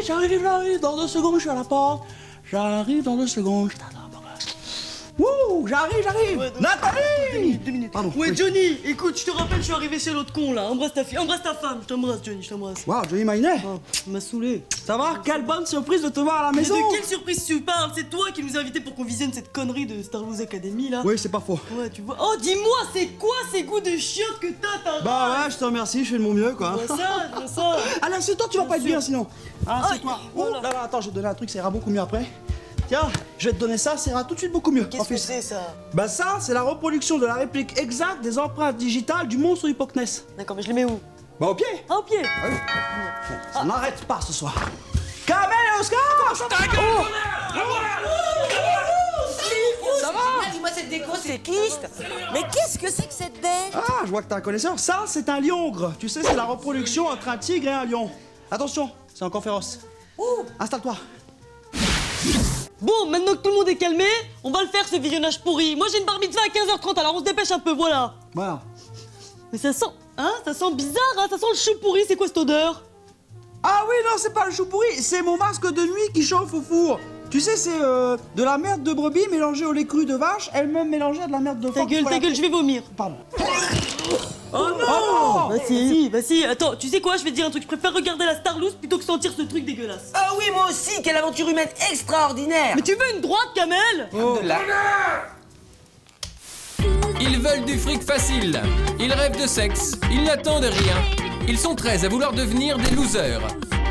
j'arrive dans 2 secondes, je suis à la porte. J'arrive dans 2 secondes, je t'attends. Wouh, j'arrive Ouais, Nathalie 2 minutes. Pardon, Ouais, oui. Johnny, écoute, je te rappelle, je suis arrivé chez l'autre con, là. Embrasse ta fille, embrasse ta femme. Je t'embrasse, Johnny, je t'embrasse. Waouh, Johnny Mainet. Oh, il m'a saoulé. Ça va? Quelle bonne surprise de te voir à la Mais maison. de quelle surprise tu parles? C'est toi qui nous as invités pour qu'on visionne cette connerie de Star Wars Academy, là. Oui, c'est pas faux. Ouais, tu vois. Oh, dis-moi, c'est quoi ces goûts de chiottes que t'as? Bah ouais, je te remercie, je fais de mon mieux, quoi. Je vois ça. Allez, assieds-toi, tu vas pas être bien sinon. Ah, Aïe, assieds-toi. voilà. Oh, là, attends, je vais te donner un truc, ça ira beaucoup mieux après. Tiens, je vais te donner ça, ça ira tout de suite beaucoup mieux. Qu'est-ce que Enfile. c'est, ça? Bah ça, c'est la reproduction de la réplique exacte des empreintes digitales du monstre Hippocnès. D'accord, mais je les mets où? Bah au pied. Ah, au pied. Ça n'arrête pas ce soir. Kamel et Oscar, ça va? Ça va? Dis-moi, cette déco, c'est kyste. Mais qu'est-ce que c'est que cette bête? Ah, je vois que t'es un connaisseur. Ça, c'est un liongre. Tu sais, c'est la reproduction entre un tigre et un lion. Attention, c'est encore féroce. Installe-toi. Bon, maintenant que tout le monde est calmé, on va le faire, ce visionnage pourri. Moi, j'ai une bar mitzvah à 15h30, alors on se dépêche un peu, voilà. Voilà. Mais ça sent... Hein? Ça sent bizarre, hein? Ça sent le chou pourri, c'est quoi cette odeur? Ah oui, non, c'est pas le chou pourri, c'est mon masque de nuit qui chauffe au four. Tu sais, c'est de la merde de brebis mélangée au lait cru de vache, elle-même mélangée à de la merde de Ta porc. gueule, je vais vomir. Pardon. Oh non! Bah si, attends, tu sais quoi, je vais te dire un truc, je préfère regarder la Starlouse plutôt que sentir ce truc dégueulasse. Ah oui, moi aussi, quelle aventure humaine extraordinaire. Mais tu veux une droite, Kamel? De là. Ils veulent du fric facile. Ils rêvent de sexe. Ils n'attendent rien. Ils sont 13 à vouloir devenir des losers.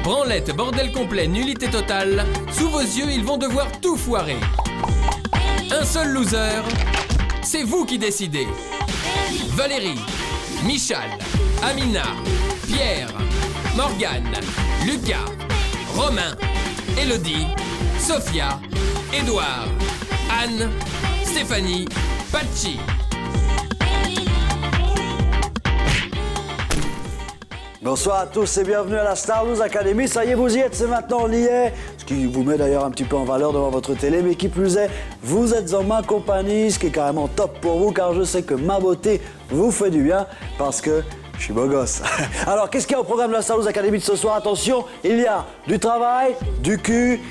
Branlette, bordel complet, nullité totale. Sous vos yeux, ils vont devoir tout foirer. Un seul loser, c'est vous qui décidez. Valérie, Michal, Amina, Pierre, Morgane, Lucas, Romain, Elodie, Sophia, Édouard, Anne, Stéphanie, Pachi. Bonsoir à tous et bienvenue à la Star Wars Academy. Ça y est, vous y êtes, c'est maintenant, on y est. Ce qui vous met d'ailleurs un petit peu en valeur devant votre télé, mais qui plus est, vous êtes en ma compagnie, ce qui est carrément top pour vous, car je sais que ma beauté vous fait du bien, parce que je suis beau gosse. Alors, qu'est-ce qu'il y a au programme de la Star Wars Academy de ce soir? Attention, il y a du travail, du cul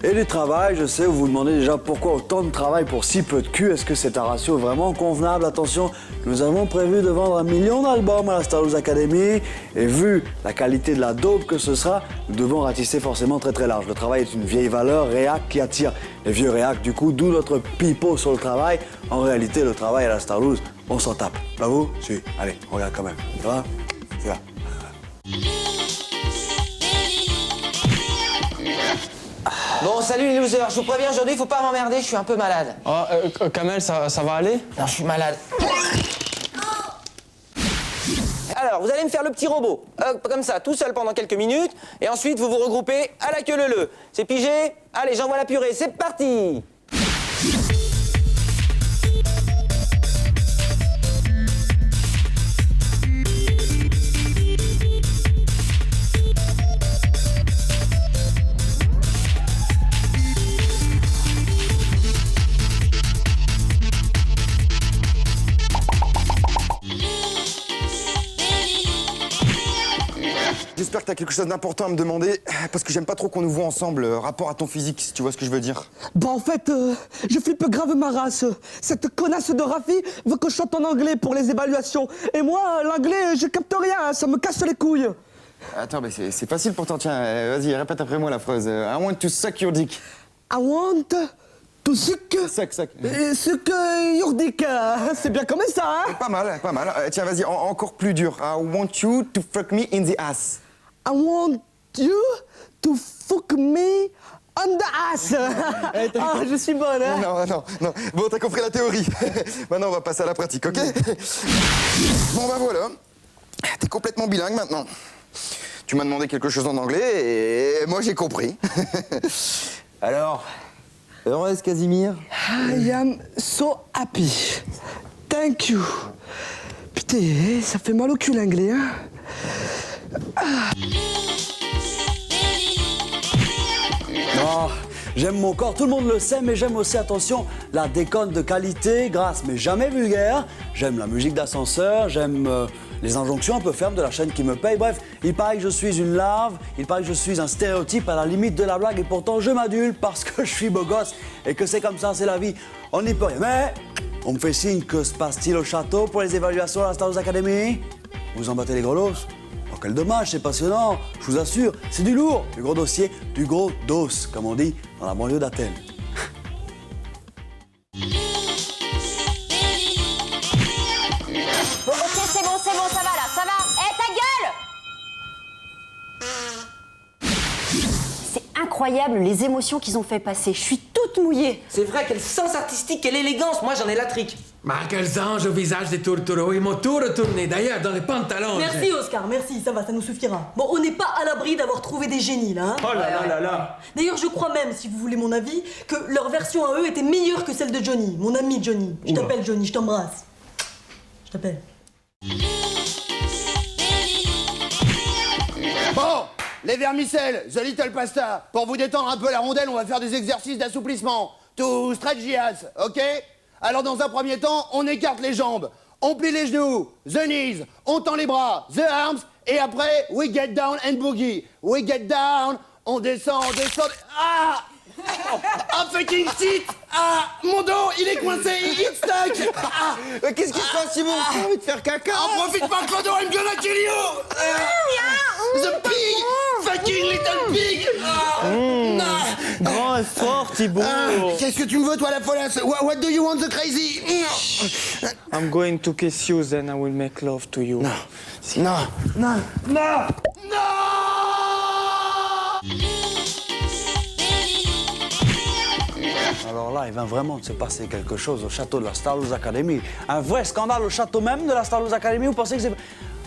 et du travail. Je sais, vous vous demandez déjà pourquoi autant de travail pour si peu de cul. Est-ce que c'est un ratio vraiment convenable? Attention, nous avons prévu de vendre 1 million d'albums à la Star Wars Academy. Et vu la qualité de la dope que ce sera, nous devons ratisser forcément très très large. Le travail est une vieille valeur réac qui attire les vieux réacs. Du coup, d'où notre pipeau sur le travail. En réalité, le travail à la Star Wars, on s'en tape. Pas vous? Si. Allez, on regarde quand même. Ça va? C'est là. Bon, salut les losers. Je vous préviens, aujourd'hui, faut pas m'emmerder, je suis un peu malade. Kamel, ça va aller? Non, je suis malade. Alors, vous allez me faire le petit robot. Comme ça, tout seul pendant quelques minutes. Et ensuite, vous vous regroupez à la queue leu-leu. C'est pigé? Allez, j'envoie la purée. C'est parti! J'espère que t'as quelque chose d'important à me demander, parce que j'aime pas trop qu'on nous voit ensemble, rapport à ton physique, si tu vois ce que je veux dire. Bah en fait, je flippe grave ma race. Cette connasse de Rafi veut que je chante en anglais pour les évaluations. Et moi, l'anglais, je capte rien, ça me casse les couilles. Attends, mais c'est facile pourtant, tiens, vas-y, répète après moi la phrase. I want to suck your dick. I want to suck... Suck. Suck your dick. C'est bien comme ça, hein? Pas mal, pas mal. Tiens, vas-y, encore plus dur. I want you to fuck me in the ass. I want you to fuck me on the ass. Ah, je suis bonne, hein? Non. Bon, t'as compris la théorie. Maintenant, on va passer à la pratique, ok? Bon, bah voilà. T'es complètement bilingue maintenant. Tu m'as demandé quelque chose en anglais et moi j'ai compris. Alors, heureuse Casimir? I am so happy. Thank you. Putain, ça fait mal au cul l'anglais, hein? Oh, j'aime mon corps, tout le monde le sait, mais j'aime aussi, attention, la déconne de qualité, grasse mais jamais vulgaire. J'aime la musique d'ascenseur, j'aime les injonctions un peu fermes de la chaîne qui me paye. Bref, il paraît que je suis une larve, il paraît que je suis un stéréotype à la limite de la blague et pourtant je m'adule parce que je suis beau gosse et que c'est comme ça, c'est la vie. On n'y peut rien. Mais on me fait signe que se passe-t-il au château pour les évaluations à la Star Wars Academy? Vous en battez les gros dos? Oh, quel dommage, c'est passionnant. Je vous assure, c'est du lourd, du gros dossier, du gros dos, comme on dit dans la banlieue d'Athènes. Bon, ok, c'est bon, ça va là, ça va. Hé, ta gueule! C'est incroyable les émotions qu'ils ont fait passer. Je suis toute mouillée. C'est vrai, quel sens artistique, quelle élégance. Moi, j'en ai la trique. Mais quels anges au visage des tourtereaux, ils m'ont tout retourné, d'ailleurs, dans les pantalons. Merci Oscar, merci, ça va, ça nous suffira. Bon, on n'est pas à l'abri d'avoir trouvé des génies là, hein. Oh là là là là. D'ailleurs, je crois même, si vous voulez mon avis, que leur version à eux était meilleure que celle de Johnny, mon ami Johnny. Je t'appelle Johnny, je t'embrasse. Je t'appelle. Bon, les vermicelles, The Little Pasta. Pour vous détendre un peu la rondelle, on va faire des exercices d'assouplissement. To stretch the ass, ok? Alors dans un premier temps, on écarte les jambes, on plie les genoux, the knees, on tend les bras, the arms, et après, we get down and boogie. We get down, on descend, Ah! Ah, fucking shit! Ah, mon dos, il est coincé, il stuck! Ah! Qu'est-ce qui se passe, Simon? T'as envie de faire caca? En profite pas, Clodo, I'm gonna kill you! The pig! Fucking little pig! Grand et fort, Thibaut. Qu'est-ce que tu me veux, toi, la folasse? What do you want, the crazy? I'm going to kiss you, then I will make love to you. Non! Alors là, il vient vraiment de se passer quelque chose au château de la Star Wars Academy. Un vrai scandale au château même de la Star Wars Academy. Vous pensez que c'est...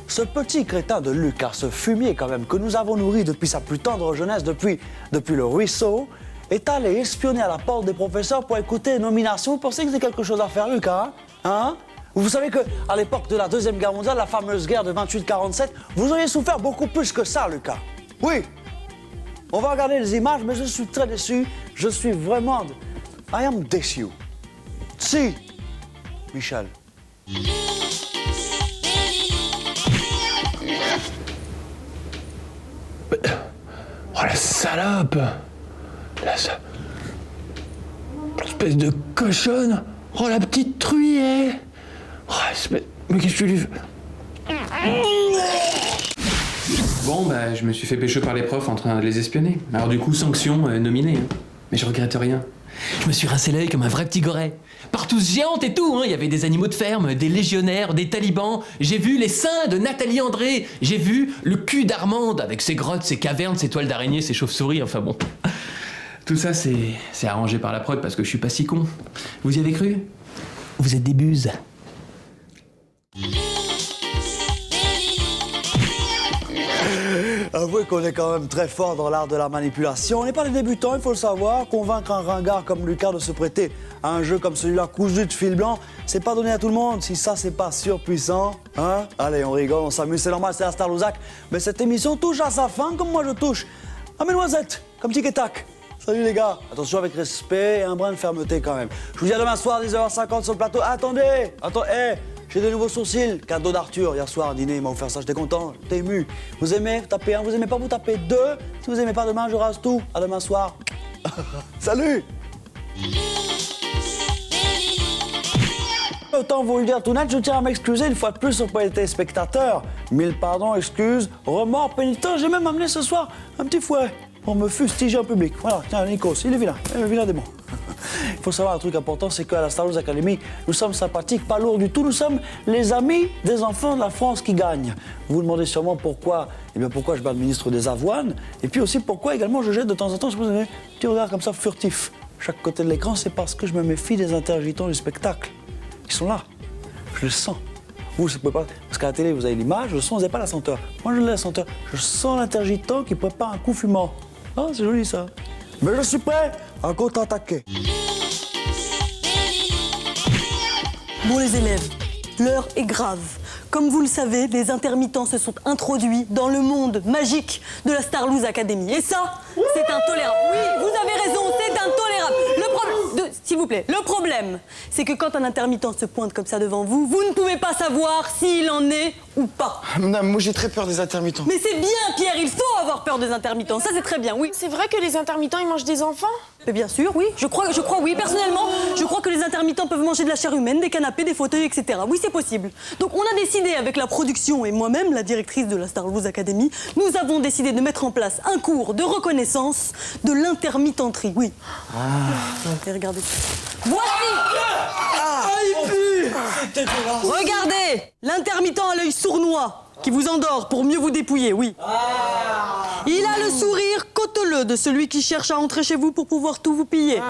Ce petit crétin de Lucas, ce fumier quand même, que nous avons nourri depuis sa plus tendre jeunesse, depuis le ruisseau, est allé espionner à la porte des professeurs pour écouter les nominations. Vous pensez que c'est quelque chose à faire, Lucas? Hein? Vous savez qu'à l'époque de la Deuxième Guerre mondiale, la fameuse guerre de 28-47, vous auriez souffert beaucoup plus que ça, Lucas. Oui. On va regarder les images, mais je suis très déçu. Je suis vraiment... I am déçu. Si, Michel. Oh la salope. Espèce de cochonne. Oh la petite truie. Oh, mais qu'est-ce que tu lui fais? Bon, bah, je me suis fait pécho par les profs en train de les espionner. Alors du coup, sanction, nominé. Hein. Mais je regrette rien. Je me suis rincé l'œil comme un vrai petit goret. Partout géante et tout, hein. Il y avait des animaux de ferme, des légionnaires, des talibans. J'ai vu les seins de Nathalie André. J'ai vu le cul d'Armande avec ses grottes, ses cavernes, ses toiles d'araignée, ses chauves-souris, enfin bon. Tout ça, c'est arrangé par la prod parce que je suis pas si con. Vous y avez cru? Vous êtes des buses. Avouez qu'on est quand même très fort dans l'art de la manipulation. On n'est pas des débutants, il faut le savoir. Convaincre un ringard comme Lucas de se prêter à un jeu comme celui-là, cousu de fil blanc, c'est pas donné à tout le monde. Si ça, c'est pas surpuissant, hein? Allez, on rigole, on s'amuse, c'est normal, c'est la Star Lozac. Mais cette émission touche à sa fin, comme moi je touche à mes noisettes, comme tic et tac. Salut les gars, attention avec respect et un brin de fermeté quand même. Je vous dis à demain soir, 10h50 sur le plateau. Attendez, j'ai des nouveaux sourcils, cadeau d'Arthur. Hier soir, dîner, il m'a offert ça, j'étais content, j'étais ému. Vous aimez, vous tapez un, vous aimez pas, vous tapez deux. Si vous aimez pas demain, je rase tout. À demain soir. Salut. Autant vous le dire tout net, je tiens à m'excuser une fois de plus auprès des téléspectateurs. 1000 pardons, excuses, remords, pénitents. J'ai même amené ce soir un petit fouet pour me fustiger en public. Voilà, tiens, Nikos, il est vilain, vilain démon. Il faut savoir un truc important, c'est qu'à la Star Wars Academy, nous sommes sympathiques, pas lourds du tout. Nous sommes les amis des enfants de la France qui gagnent. Vous vous demandez sûrement pourquoi. Eh bien, pourquoi je m'administre des avoines. Et puis aussi pourquoi également je jette de temps en temps, je vous donne un petit regard comme ça furtif. Chaque côté de l'écran, c'est parce que je me méfie des intermittents du spectacle. Ils sont là. Je le sens. Vous, ça peut pas. Parce qu'à la télé, vous avez l'image, le son, vous n'avez pas la senteur. Moi, je l'ai la senteur. Je sens l'intermittent qui prépare un coup fumant. Ah, c'est joli ça. Mais je suis prêt à contre-attaquer. Bon les élèves, l'heure est grave. Comme vous le savez, les intermittents se sont introduits dans le monde magique de la Star Wars Academy. Et ça, c'est intolérable. Oui, vous avez raison, c'est intolérable. Le problème... vous plaît. Le problème, c'est que quand un intermittent se pointe comme ça devant vous, vous ne pouvez pas savoir s'il en est ou pas. Madame, moi j'ai très peur des intermittents. Mais c'est bien, Pierre, il faut avoir peur des intermittents. Ça, c'est très bien, oui. C'est vrai que les intermittents, ils mangent des enfants? Mais bien sûr, oui. Je crois, oui. Personnellement, je crois que les intermittents peuvent manger de la chair humaine, des canapés, des fauteuils, etc. Oui, c'est possible. Donc, on a décidé avec la production et moi-même, la directrice de la Star Wars Academy, nous avons décidé de mettre en place un cours de reconnaissance de l'intermittenterie. Oui. Et regardez. Voici. il pue. Regardez, l'intermittent à l'œil sournois qui vous endort pour mieux vous dépouiller, oui. Il a le sourire cauteleux de celui qui cherche à entrer chez vous pour pouvoir tout vous piller. Et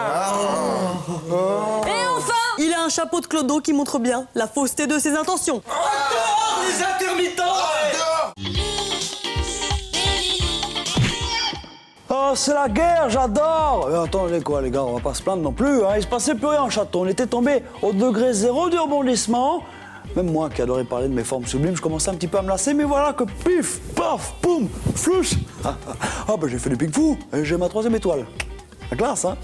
enfin, il a un chapeau de clodo qui montre bien la fausseté de ses intentions. Dehors, les intermittents. Oh, c'est la guerre, j'adore. Attendez quoi, les gars, on va pas se plaindre non plus. Hein. Il se passait plus rien en château. On était tombé au degré 0 du rebondissement. Même moi qui adorais parler de mes formes sublimes, je commençais un petit peu à me lasser, mais voilà que pif, paf, poum, flouche. Ah bah j'ai fait du ping-fou et j'ai ma 3e étoile. La classe, hein.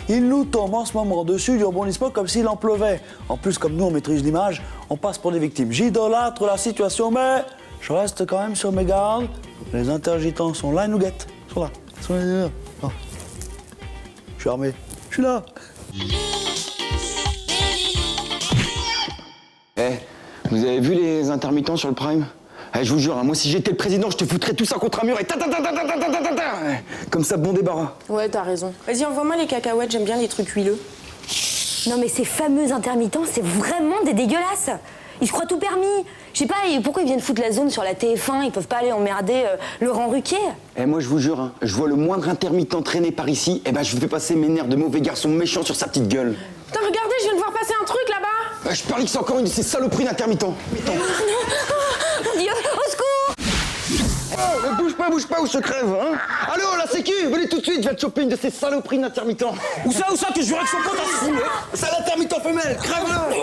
Il nous tombe en ce moment dessus du rebondissement comme s'il en pleuvait. En plus, comme nous on maîtrise l'image, on passe pour des victimes. J'idolâtre la situation, mais je reste quand même sur mes gardes. Les intergitants sont là, ils nous guettent. Ils sont là. Ils sont là. Oh. Je suis armé. Je suis là. Vous avez vu les intermittents sur le Prime? Je vous jure, hein, moi si j'étais le président, je te foutrais tout ça contre un mur et comme ça, bon débarras. Ouais, t'as raison. Vas-y, envoie-moi les cacahuètes, j'aime bien les trucs huileux. Non mais ces fameux intermittents, c'est vraiment des dégueulasses. Ils se croient tout permis. Je sais pas, pourquoi ils viennent foutre la zone sur la TF1? Ils peuvent pas aller emmerder Laurent Ruquier? Moi je vous jure, hein, je vois le moindre intermittent traîner par ici, je fais passer mes nerfs de mauvais garçon méchant sur sa petite gueule. Putain, regardez, je viens de voir passer un truc là-bas. Je parie que c'est encore une de ces saloperies d'intermittents. Mon Dieu, au secours! Bouge pas ou je crève, hein. Allô, la sécu, venez tout de suite, je viens de choper une de ces saloperies d'intermittents. Où ça que je verrai que son pote a fou, hein. C'est l'intermittent femelle, crève-le.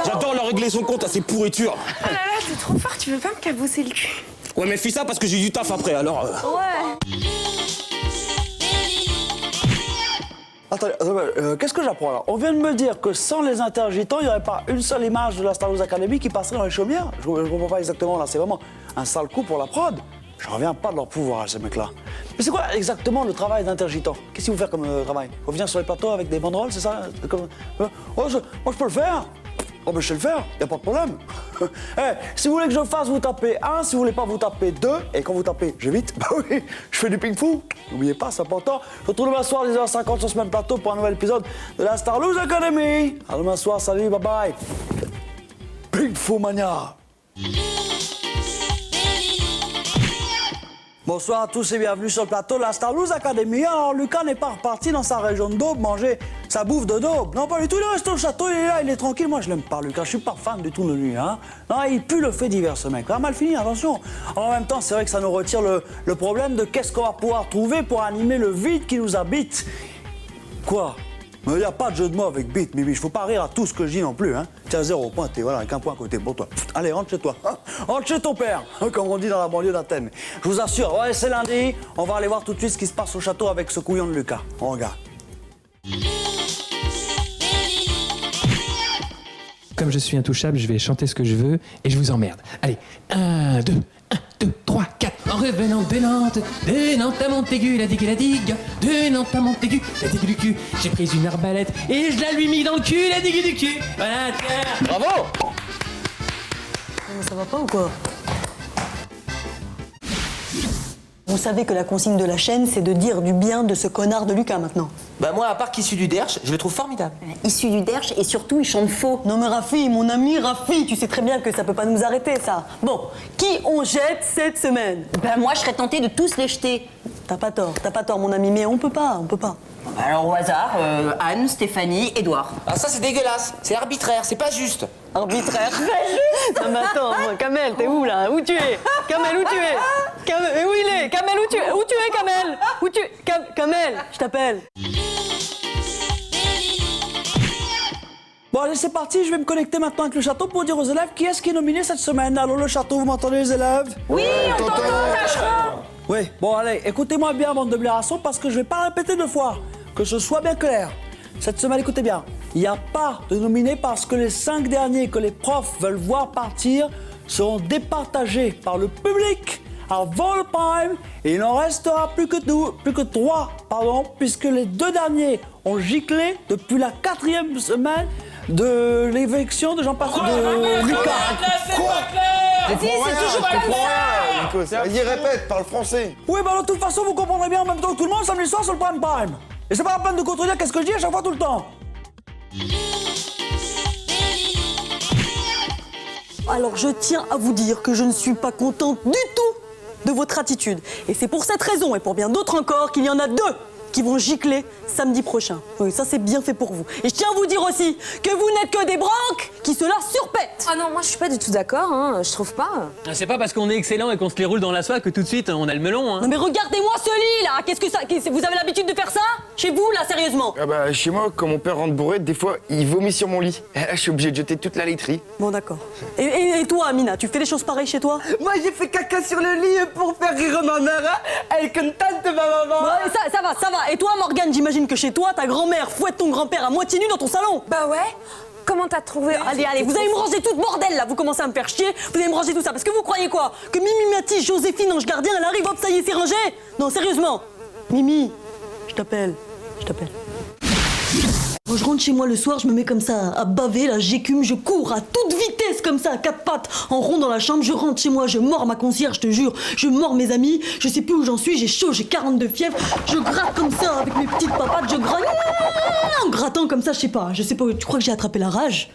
J'adore leur régler son compte à ces pourritures. Oh là là, t'es trop fort, tu veux pas me cabosser le cul? Ouais, mais fais ça parce que j'ai du taf après, alors... Ouais. Attendez, qu'est-ce que j'apprends là? On vient de me dire que sans les intergitants, il n'y aurait pas une seule image de la Star Wars Academy qui passerait dans les chaumières. Je comprends pas exactement là, c'est vraiment un sale coup pour la prod. Je reviens pas de leur pouvoir, ces mecs-là. Mais c'est quoi exactement le travail d'intergitant? Qu'est-ce qu'ils vont faire comme travail? Faut venir sur les plateaux avec des banderoles, c'est ça? Moi je peux le faire. Oh ben je sais le faire, y a pas de problème. Si vous voulez que je fasse, vous tapez 1, si vous voulez pas, vous tapez 2, et quand vous tapez, j'évite, bah oui, je fais du ping-fou. N'oubliez pas, c'est important. Je vous retrouve demain soir, 10h50 sur ce même plateau pour un nouvel épisode de la Star Wars Academy. À demain soir, salut, bye bye. Ping-Fou Mania. Bonsoir à tous et bienvenue sur le plateau de la Star Wars Academy. Alors Lucas n'est pas reparti dans sa région de Daube manger sa bouffe de Daube. Non, pas du tout, il reste au château, il est là, il est tranquille. Moi je l'aime pas Lucas, je suis pas fan du tout de lui. Hein. Non, il pue le fait divers ce mec. Ah, mal fini, attention. En même temps, c'est vrai que ça nous retire le problème de qu'est-ce qu'on va pouvoir trouver pour animer le vide qui nous habite. Quoi? Mais il n'y a pas de jeu de mots avec bite, Bibi. Faut pas rire à tout ce que je dis non plus. Hein. Tiens, 0 point, t'es voilà, avec un point à côté pour toi. Allez, rentre chez toi. Hein. Rentre chez ton père, comme on dit dans la banlieue d'Athènes. Je vous assure, ouais, c'est lundi. On va aller voir tout de suite ce qui se passe au château avec ce couillon de Lucas. On regarde. Comme je suis intouchable, je vais chanter ce que je veux et je vous emmerde. Allez, 1, 2, 3, 4. En revenant de Nantes à Montaigu, la digue, de Nantes à Montaigu, la digue du cul. J'ai pris une arbalète et je la lui mis dans le cul, la digue du cul. Voilà, tiens. Bravo! Ça va pas ou quoi? Vous savez que la consigne de la chaîne, c'est de dire du bien de ce connard de Lucas maintenant. Bah moi, à part qu'issu du Derche, je le trouve formidable. Issu du Derche et surtout il chante faux. Non mais Rafi, mon ami Rafi, tu sais très bien que ça peut pas nous arrêter ça. Bon, qui on jette cette semaine? Ben moi je serais tentée de tous les jeter. T'as pas tort mon ami, mais on peut pas. Alors au hasard, Anne, Stéphanie, Édouard. Ah ça c'est dégueulasse, c'est arbitraire, c'est pas juste. Arbitraire. Non mais attends, Kamel, t'es où là? Où tu es? Kamel, où tu es? Kamel, où il est? Kamel, où tu es? Où tu es, Kamel? Où tu es? Kamel, je t'appelle. Bon allez, c'est parti, je vais me connecter maintenant avec le château pour dire aux élèves qui est-ce qui est nominé cette semaine. Allô le château, vous m'entendez les élèves? Oui, on t'entend, Tacheron. Oui, bon allez, écoutez-moi bien, bande de blairassons, parce que je vais pas répéter 2 fois. Que ce soit bien clair. Cette semaine, écoutez bien, il n'y a pas de nominés parce que les 5 derniers que les profs veulent voir partir seront départagés par le public avant le prime et il n'en restera plus que 3, puisque les 2 derniers ont giclé depuis la 4e semaine de l'éviction de Jean-Pascal de Lucas. Vas-y, c'est toujours comme ça. Vas-y, répète, parle français. Oui, bah de toute façon, vous comprendrez bien en même temps que tout le monde samedi soir sur le prime prime. Et c'est pas la peine de contredire qu'est-ce que je dis à chaque fois tout le temps. Alors je tiens à vous dire que je ne suis pas contente du tout de votre attitude. Et c'est pour cette raison et pour bien d'autres encore qu'il y en a 2 qui vont gicler samedi prochain. Oui, ça c'est bien fait pour vous. Et je tiens à vous dire aussi que vous n'êtes que des branques qui se la surpètent. Ah non, moi je suis pas du tout d'accord, hein. Je trouve pas. C'est pas parce qu'on est excellent et qu'on se les roule dans la soie que tout de suite on a le melon. Hein. Non mais regardez-moi ce lit là. Qu'est-ce que ça... Vous avez l'habitude de faire ça chez vous là, sérieusement? Ah bah, chez moi, quand mon père rentre bourré, des fois, il vomit sur mon lit. Et là, je suis obligé de jeter toute la laiterie. Bon d'accord. Et toi Amina, tu fais des choses pareilles chez toi? Moi, j'ai fait caca sur le lit pour faire rire ma mère. Hein. Elle est contente, ma maman. Ouais, ça va. Et toi Morgane, j'imagine que chez toi, ta grand-mère fouette ton grand-père à moitié nu dans ton salon. Bah ouais. Comment t'as trouvé? Allez, vous allez me ranger tout ce bordel là, vous commencez à me faire chier, vous allez me ranger tout ça, parce que vous croyez quoi? Que Mimi Mati, Joséphine, Ange Gardien, elle arrive, hop, ça y est, c'est rangé? Non, sérieusement. Mimi, je t'appelle. Quand je rentre chez moi le soir, je me mets comme ça à baver, là, j'écume, je cours à toute vitesse comme ça, à 4 pattes, en rond dans la chambre, je rentre chez moi, je mords ma concierge, je te jure, je mords mes amis, je sais plus où j'en suis, j'ai chaud, j'ai 42 fièvres, je gratte comme ça avec mes petites papates, je gratte, en grattant comme ça, je sais pas, tu crois que j'ai attrapé la rage?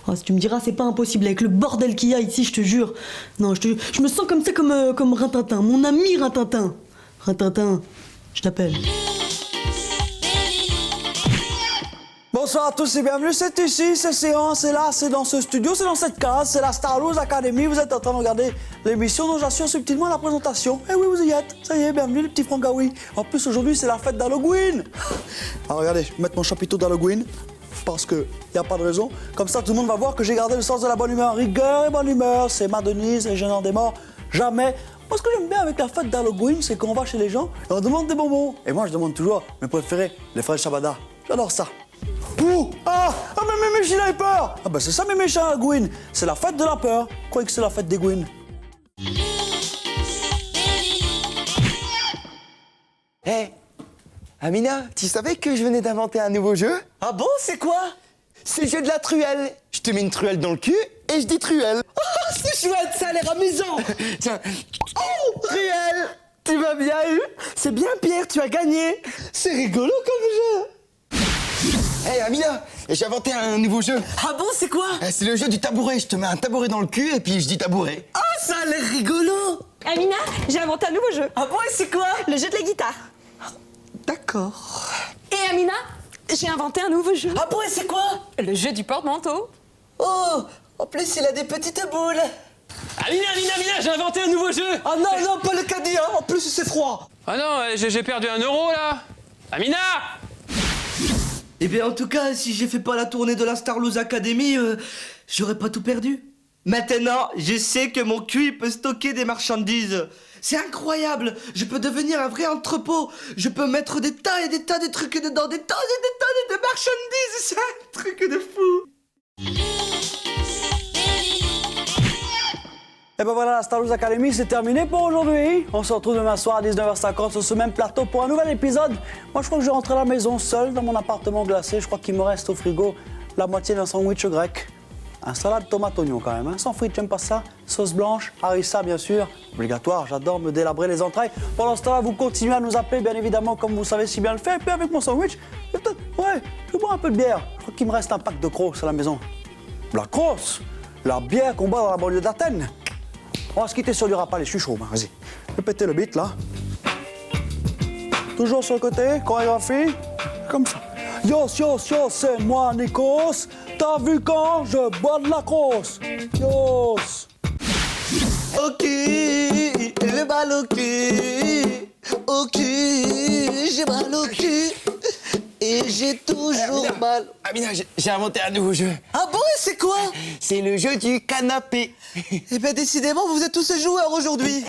Oh, si tu me diras, c'est pas impossible, avec le bordel qu'il y a ici, je te jure. Non, je me sens comme ça, comme Rintintin, mon ami Rintintin. Rintintin, je t'appelle. Bonsoir à tous et bienvenue, c'est ici, c'est séance, c'est là, c'est dans ce studio, c'est dans cette case, c'est la Star Wars Academy, vous êtes en train de regarder l'émission dont j'assure subtilement la présentation. Eh oui, vous y êtes, ça y est, bienvenue les petits Frangaoui. En plus, aujourd'hui, c'est la fête d'Halloween. Alors regardez, je vais mettre mon chapiteau d'Halloween, parce qu'il n'y a pas de raison. Comme ça, tout le monde va voir que j'ai gardé le sens de la bonne humeur. Rigueur et bonne humeur, c'est ma Denise, et je n'en démords jamais. Moi, ce que j'aime bien avec la fête d'Halloween, c'est qu'on va chez les gens et on demande des bonbons. Et moi, je demande toujours mes préférés, les fraises Shabada. J'adore ça. Ouh! Mais Méchil a peur! Ah bah c'est ça mes méchants, Gwyn! C'est la fête de la peur! Vous croyez que c'est la fête des Gwyn? Hé, Amina, tu savais que je venais d'inventer un nouveau jeu? Ah bon, c'est quoi? C'est le jeu de la truelle. Je te mets une truelle dans le cul et je dis truelle. Oh, c'est chouette, ça a l'air amusant! Tiens. Oh, Truelle! Tu vas bien, c'est bien, Pierre, tu as gagné! C'est rigolo comme jeu! Hé, Amina, j'ai inventé un nouveau jeu. Ah bon, c'est quoi? C'est le jeu du tabouret. Je te mets un tabouret dans le cul et puis je dis tabouret. Ah, ça a l'air rigolo! Amina, j'ai inventé un nouveau jeu. Ah bon, et c'est quoi? Le jeu de la guitare. D'accord. Et Amina, j'ai inventé un nouveau jeu. Ah bon, et c'est quoi? Le jeu du porte-manteau. Oh, en plus, il a des petites boules. Amina, j'ai inventé un nouveau jeu. Ah non, pas le caddie, hein. En plus, c'est froid. Ah non, j'ai perdu 1 euro là. Amina! Eh bien, en tout cas, si j'ai fait pas la tournée de la Star Wars Academy, j'aurais pas tout perdu. Maintenant, je sais que mon cul peut stocker des marchandises. C'est incroyable. Je peux devenir un vrai entrepôt. Je peux mettre des tas et des tas de trucs dedans, des tonnes et des tonnes de marchandises. C'est un truc de fou. Et ben voilà, la Star Wars Academy, c'est terminé pour aujourd'hui. On se retrouve demain soir à 19h50 sur ce même plateau pour un nouvel épisode. Moi, je crois que je vais rentrer à la maison seul dans mon appartement glacé. Je crois qu'il me reste au frigo la moitié d'un sandwich grec. Un salade tomate oignon quand même, hein. Sans frites, j'aime pas ça. Sauce blanche, harissa bien sûr, obligatoire, j'adore me délabrer les entrailles. Pendant ce temps-là, vous continuez à nous appeler, bien évidemment, comme vous savez si bien le faire. Et puis avec mon sandwich, ouais, je vais boire un peu de bière. Je crois qu'il me reste un pack de Crocs à la maison. La Crocs, la bière qu'on boit dans la banlieue d'Athènes. On va se quitter sur du rap, allez, je suis chaud, vas-y. Je vais péter le beat, là. Toujours sur le côté, chorégraphie, comme ça. Yo, c'est moi, Nikos. T'as vu quand je bois de la crosse? Yo. Ok, j'ai mal au cul. Ok, j'ai mal au cul. Et j'ai toujours mal. Amina, j'ai inventé un nouveau jeu. Ah bon, et c'est quoi? C'est le jeu du canapé. Eh bien, décidément, vous êtes tous joueurs aujourd'hui.